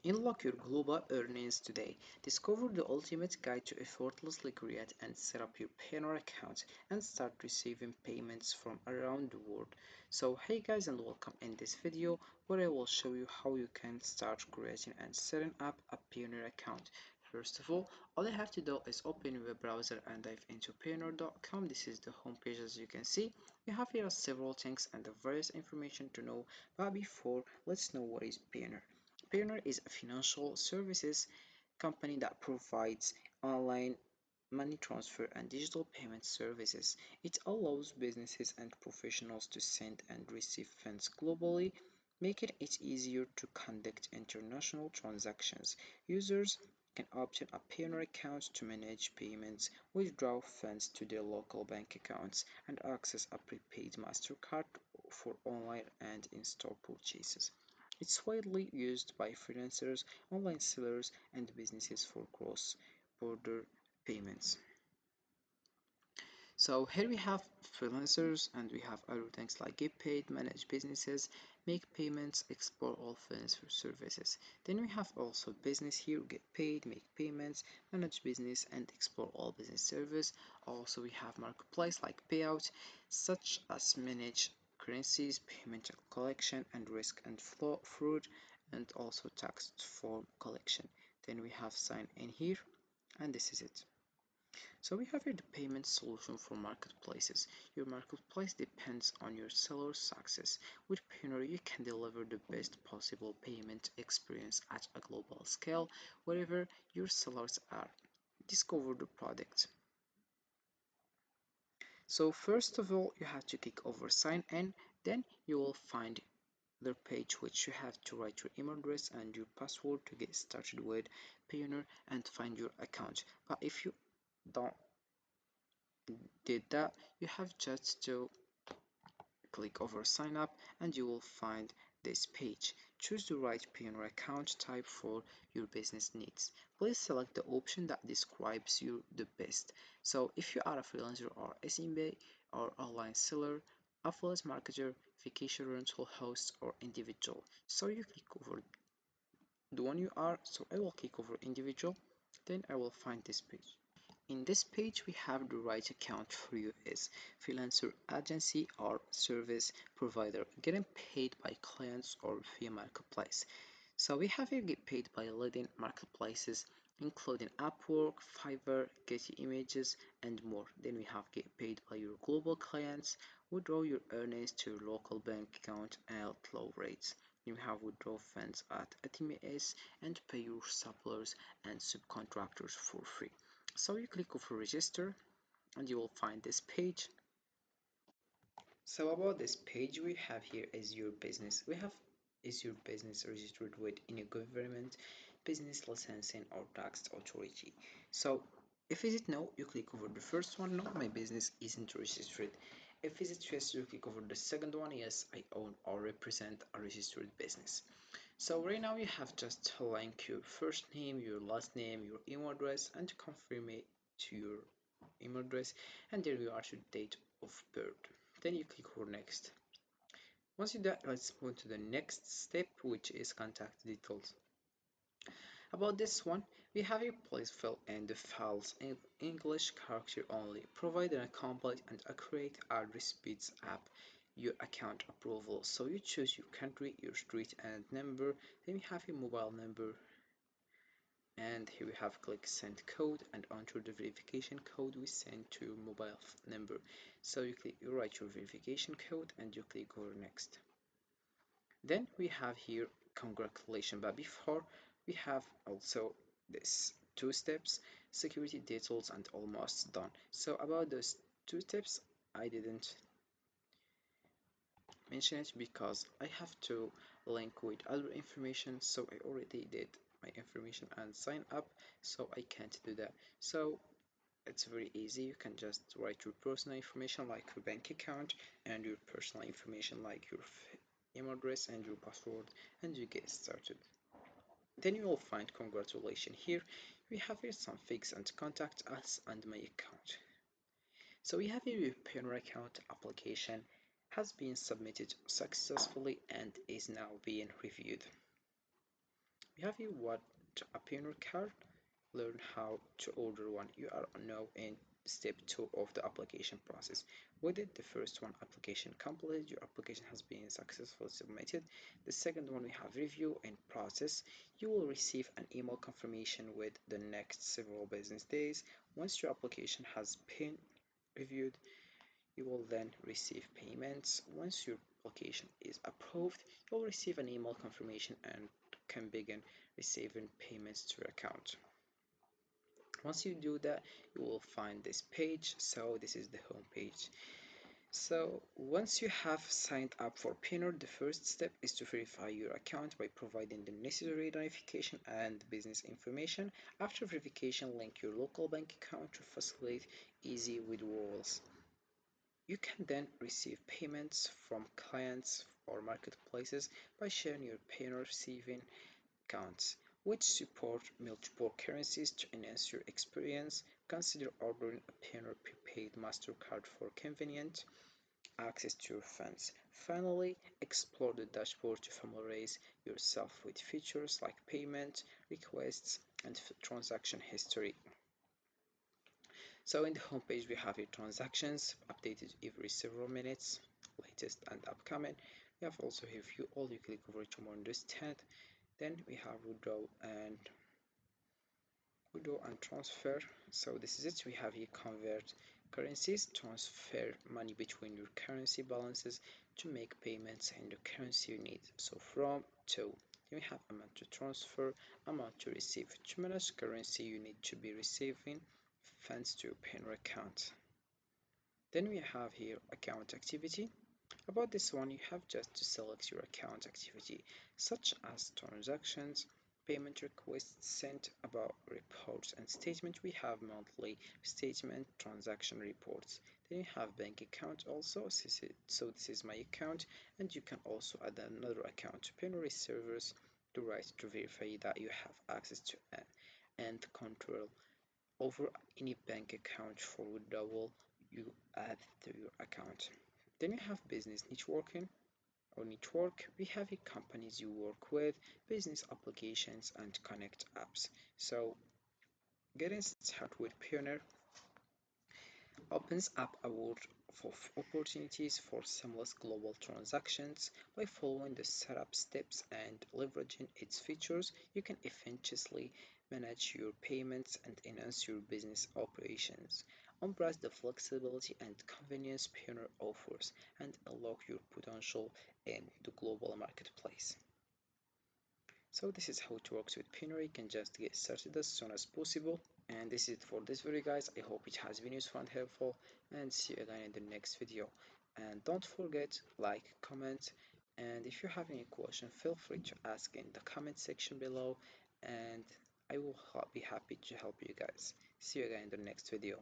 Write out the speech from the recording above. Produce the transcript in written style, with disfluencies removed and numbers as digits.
Unlock your global earnings today. Discover the ultimate guide to effortlessly create and set up your Payoneer account and start receiving payments from around the world. So hey guys, and welcome in this video where I will show you how you can start creating and setting up a Payoneer account. First of all I have to do is open your web browser and dive into payoneer.com. This is the home page. As you can see, you have here several things and the various information to know, but before, let's know what is Payoneer. Payoneer is a financial services company that provides online money transfer and digital payment services. It allows businesses and professionals to send and receive funds globally, making it easier to conduct international transactions. Users can open a Payoneer account to manage payments, withdraw funds to their local bank accounts, and access a prepaid MasterCard for online and in-store purchases. It's widely used by freelancers, online sellers, and businesses for cross-border payments. So here we have freelancers and we have other things like get paid, manage businesses, make payments, explore all freelancer services. Then we have also business here, get paid, make payments, manage business and explore all business service. Also we have marketplace like payout, such as manage currencies, payment collection and risk and flow fraud, and also tax form collection. Then we have sign in here, and this is it. So we have here the payment solution for marketplaces. Your marketplace depends on your seller's success. With Payoneer, you can deliver the best possible payment experience at a global scale wherever your sellers are. Discover the product. So first of all, you have to click over sign in, then you will find the page which you have to write your email address and your password to get started with Payoneer and find your account. But if you don't did that, you have just to click over sign up and you will find this page. Choose the right Payoneer account type for your business needs. Please select the option that describes you the best. So if you are a freelancer or SMB or online seller, affiliate marketer, vacation rental host or individual. So you click over the one you are. So I will click over individual, then I will find this page. In this page, we have the right account for you as freelancer, agency, or service provider, getting paid by clients or via marketplace. So we have here get paid by leading marketplaces, including Upwork, Fiverr, Getty Images, and more. Then we have get paid by your global clients, withdraw your earnings to your local bank account at low rates. You have withdraw funds at ATMs and pay your suppliers and subcontractors for free. So you click over register and you will find this page. So about this page we have here is your business. We have is your business registered with any government, business licensing or tax authority. So if is it no, you click over the first one. No, my business isn't registered. If is it yes, you click over the second one. Yes, I own or represent a registered business. So right now you have just to link your first name, your last name, your email address, and to confirm it to your email address, and there you are to date of birth. Then you click for next. Once you do that, let's move to the next step, which is contact details. About this one, we have a place fill in the files in English character only, providing a complete and accurate address speeds up your account approval. So you choose your country, your street and number, then we have a mobile number, and here we have click send code and enter the verification code we send to your mobile number. So you write your verification code and you click over next. Then we have here congratulations, but before we have also this two steps, security details and almost done. So about those two steps I didn't mention it because I have to link with other information, so I already did my information and sign up, so I can't do that. So it's very easy. You can just write your personal information like your bank account and your personal information like your email address and your password, and you get started. Then you will find congratulations here. We have here some fix and contact us and my account. So we have here your Payoneer account application has been submitted successfully and is now being reviewed. We have you what a Payoneer card, learn how to order one. You are now in step 2 of the application process. We did the first one, application completed, your application has been successfully submitted. The second one, we have review and process. You will receive an email confirmation with the next several business days. Once your application has been reviewed, you will then receive payments. Once your application is approved, you'll receive an email confirmation and can begin receiving payments to your account. Once you do that, you will find this page. So this is the home page. So once you have signed up for Payoneer, the first step is to verify your account by providing the necessary identification and business information. After verification, link your local bank account to facilitate easy withdrawals. You can then receive payments from clients or marketplaces by sharing your Payoneer receiving accounts, which support multiple currencies to enhance your experience. Consider ordering a Payoneer prepaid MasterCard for convenient access to your funds. Finally, explore the dashboard to familiarize yourself with features like payment requests and transaction history. So in the homepage we have your transactions updated every several minutes, latest and upcoming. We have also here view all, you click over to more understand. Then we have withdraw and transfer. So this is it. We have here convert currencies, transfer money between your currency balances to make payments in the currency you need. So from to. Then we have amount to transfer, amount to receive. To manage currency, you need to be receiving funds to your Payoneer account. Then we have here account activity. About this one, you have just to select your account activity, such as transactions, payment requests sent, about reports and statement. We have monthly statement, transaction reports. Then you have bank account also. So this is my account, and you can also add another account to Payoneer servers to right to verify that you have access to and control over any bank account for withdrawal you add to your account. Then you have business networking or network. We have the companies you work with, business applications, and connect apps. So getting started with Payoneer opens up a world of opportunities for seamless global transactions. By following the setup steps and leveraging its features, you can efficiently manage your payments and enhance your business operations. Embrace the flexibility and convenience Payoneer offers and unlock your potential in the global marketplace. So this is how it works with Payoneer. You can just get started as soon as possible. And this is it for this video, guys. I hope it has been useful and helpful, and see you again in the next video. And don't forget, like, comment, and if you have any question, feel free to ask in the comment section below, and I will be happy to help you guys. See you again in the next video.